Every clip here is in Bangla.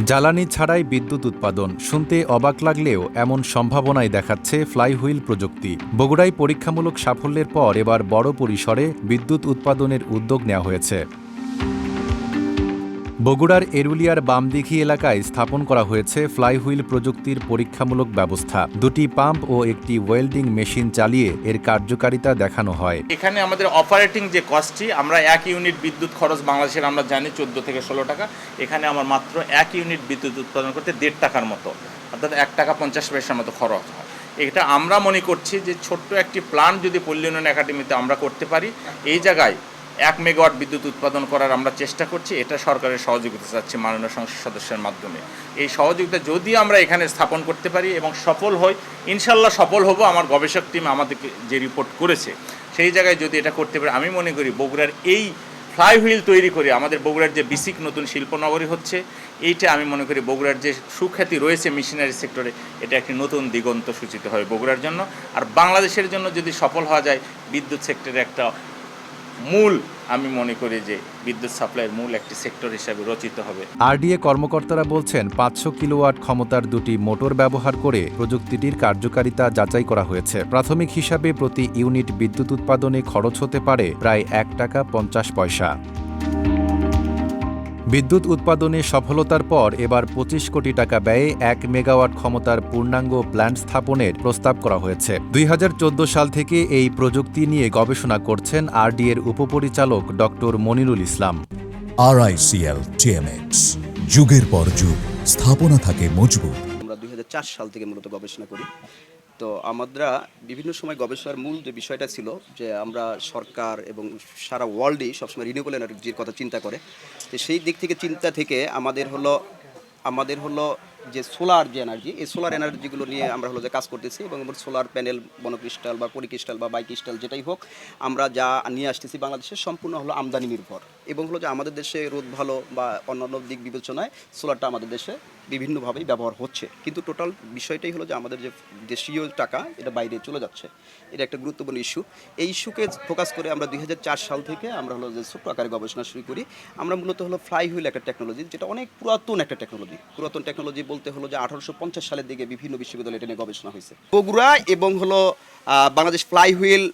জ্বালানি ছাড়াই বিদ্যুৎ উৎপাদন শুনতে অবাক লাগলেও এমন সম্ভাবনাই দেখাচ্ছে ফ্লাইহুইল প্রযুক্তি। বগুড়ায় পরীক্ষামূলক সাফল্যের পর এবার বড় পরিসরে বিদ্যুৎ উৎপাদনের উদ্যোগ নেওয়া হয়েছে। বগুড়ার এরুলিয়ার বামদিঘি এলাকায় স্থাপন করা হয়েছে ফ্লাইহুইল প্রযুক্তির পরীক্ষামূলক ব্যবস্থা। দুটি পাম্প ও একটি ওয়েল্ডিং মেশিন চালিয়ে এর কার্যকারিতা দেখানো হয়। এখানে আমাদের অপারেটিং যে কস্টটি, আমরা 1 ইউনিট বিদ্যুৎ খরচ বাংলাদেশের আমরা জানি 14 থেকে 16 টাকা। এখানে আমার মাত্র 1 ইউনিট বিদ্যুৎ উৎপাদন করতে 1.5 টাকার মতো, অর্থাৎ 1 টাকা 50 পয়সার মতো খরচ হয়। এটা আমরা মনে করছি যে ছোট্ট একটি প্ল্যান্ট যদি পল্লী উন্নয়ন একাডেমিতে আমরা করতে পারি, এই জায়গায় 1 মেগাওয়াট বিদ্যুৎ উৎপাদন করার আমরা চেষ্টা করছি। এটা সরকারের সহযোগিতা চাচ্ছি মাননীয় সংসদ সদস্যের মাধ্যমে। এই সহযোগিতা যদি আমরা এখানে স্থাপন করতে পারি এবং সফল হই, ইনশাল্লাহ সফল হব। আমার গবেষক টিম আমাদেরকে যে রিপোর্ট করেছে সেই জায়গায় যদি এটা করতে পারি, আমি মনে করি বগুড়ার এই ফ্লাইহুইল তৈরি করে আমাদের বগুড়ার যে বিসিক নতুন শিল্পনগরী হচ্ছে, এইটা আমি মনে করি বগুড়ার যে সুখ্যাতি রয়েছে মেশিনারি সেক্টরে, এটা একটি নতুন দিগন্ত সূচিত হয় বগুড়ার জন্য। আর বাংলাদেশের জন্য যদি সফল হওয়া যায়, বিদ্যুৎ সেক্টরে একটা মূল, আমি মনে করি যে বিদ্যুৎ সাপ্লাইয়ের মূল একটি সেক্টর হিসাবে রচিত হবে। আরডিএ কর্মকর্তারা বলছেন 500 কিলোওয়াট ক্ষমতার দুটি মোটর ব্যবহার করে প্রযুক্তিটির কার্যকারিতা যাচাই করা হয়েছে। প্রাথমিক হিসাবে প্রতি ইউনিট বিদ্যুৎ উৎপাদনে খরচ হতে পারে প্রায় 1 টাকা 50 পয়সা। বিদ্যুৎ উৎপাদনে সফলতার পর এবার 25 কোটি টাকা ব্যয়ে 1 মেগাওয়াট ক্ষমতার পূর্ণাঙ্গ প্ল্যান্ট স্থাপনের প্রস্তাব করা হয়েছে। 2014 সাল থেকে এই প্রযুক্তি নিয়ে গবেষণা করছেন আরডিএর উপপরিচালক ডক্টর মনিরুল ইসলাম। RICL TMX, যুগের পর যুগ স্থাপনা থাকে মজবুত। আমরা 2004 সাল থেকে মূলত গবেষণা করি। তো আমরা বিভিন্ন সময় গবেষণার মূল যে বিষয়টা ছিল যে আমরা সরকার এবং সারা ওয়ার্ল্ডই সবসময় রিনিউয়েবল এনার্জির কথা চিন্তা করে। তো সেই দিক থেকে চিন্তা থেকে আমাদের হলো যে সোলার যে এনার্জি, এই সোলার এনার্জিগুলো নিয়ে আমরা যে কাজ করতেছি এবং সোলার প্যানেল, মনোক্রিস্টাল বা পলিক্রিস্টাল বা বাইক্রিস্টাল যেটাই হোক, আমরা যা নিয়ে আসতেছি বাংলাদেশে সম্পূর্ণ হলো আমদানি নির্ভর। এবং যে আমাদের দেশে রোদ ভালো বা অন্যান্য দিক বিবেচনায় সোলারটা আমাদের দেশে বিভিন্নভাবেই ব্যবহার হচ্ছে, কিন্তু টোটাল বিষয়টাই হলো যে আমাদের যে দেশীয় টাকা এটা বাইরে চলে যাচ্ছে। এটা একটা গুরুত্বপূর্ণ ইস্যু। এই ইস্যুকে ফোকাস করে আমরা 2004 সাল থেকে আমরা যে ছোট্ট আকারে গবেষণা শুরু করি। আমরা মূলত ফ্লাইহুইল একটা টেকনোলজি, যেটা অনেক পুরাতন একটা টেকনোলজি। পুরাতন টেকনোলজি বলতে যে 1850 সালের দিকে বিভিন্ন বিশ্ববিদ্যালয়ে এটা নিয়ে গবেষণা হয়েছে। বগুড়া এবং Bangladesh flywheel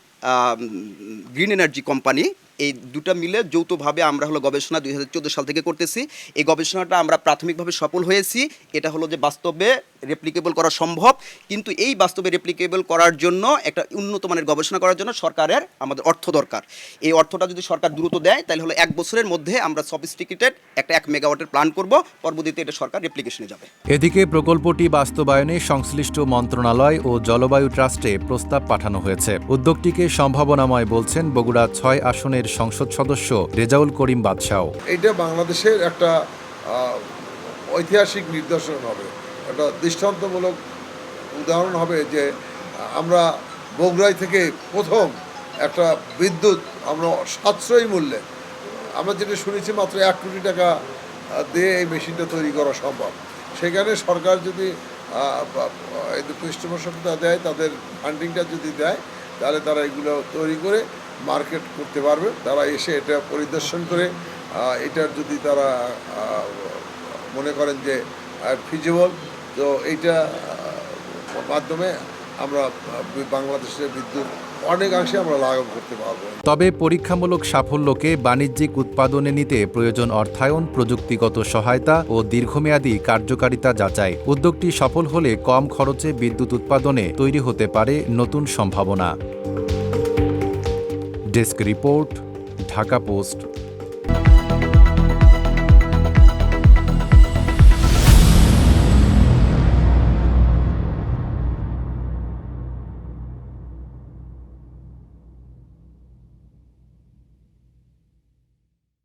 green energy company, এই দুটা মিলে যৌথভাবে আমরা গবেষণা 2014 সাল থেকে করতেছি। এই গবেষণাটা আমরা প্রাথমিকভাবে সফল হয়েছি। এটা যে বাস্তবে রেপ্লিকেবল করা সম্ভব, কিন্তু এই বাস্তবে রেপ্লিকেবল করার জন্য একটা উন্নত মানের গবেষণা করার জন্য সরকারের আমাদের অর্থ দরকার। এই অর্থটা যদি সরকার দ্রুত দেয়, তাহলে 1 বছরের মধ্যে আমরা সফিস্টিকেটেড একটা 1 মেগাওয়াটের প্ল্যান করব। পরবর্তীতে এটা সরকার রেপ্লিকেশনে যাবে। এদিকে প্রকল্পটি বাস্তবায়নে সংশ্লিষ্ট মন্ত্রণালয় ও জলবায়ু ট্রাস্টে প্রস্তাব পাঠানো হয়েছে। উদ্যোগটিকে সম্ভাবনাময় বলছেন বগুড়া 6 আসনের সংসদ সদস্য রেজাউল করিম বাদশাও। এটা বাংলাদেশের একটা ঐতিহাসিক নিদর্শন হবে, একটা দৃষ্টান্তমূলক উদাহরণ হবে যে আমরা বগুড়ায় থেকে প্রথম একটা বিদ্যুৎ আমরা সাশ্রয়ী মূল্যে, আমরা যেটা শুনেছি মাত্র 1 কোটি টাকা দিয়ে এই মেশিনটা তৈরি করা সম্ভব। সেখানে সরকার যদি পৃষ্ঠপোষকতা দেয়, তাদের ফান্ডিংটা যদি দেয়, তাহলে তারা এগুলো তৈরি করে মার্কেট করতে পারবে। তারা এসে এটা পরিদর্শন করে এটার যদি তারা মনে করেন যে ফিজিবল, তো এইটা মাধ্যমে আমরা বাংলাদেশের বিদ্যুৎ অনেকাংশে আমরা লাঘব করতে পারবো। তবে পরীক্ষামূলক সাফল্যকে বাণিজ্যিক উৎপাদনে নিতে প্রয়োজন অর্থায়ন, প্রযুক্তিগত সহায়তা ও দীর্ঘমেয়াদী কার্যকারিতা যাচাই। উদ্যোগটি সফল হলে কম খরচে বিদ্যুৎ উৎপাদনে তৈরি হতে পারে নতুন সম্ভাবনা। Desk report, Dhaka post.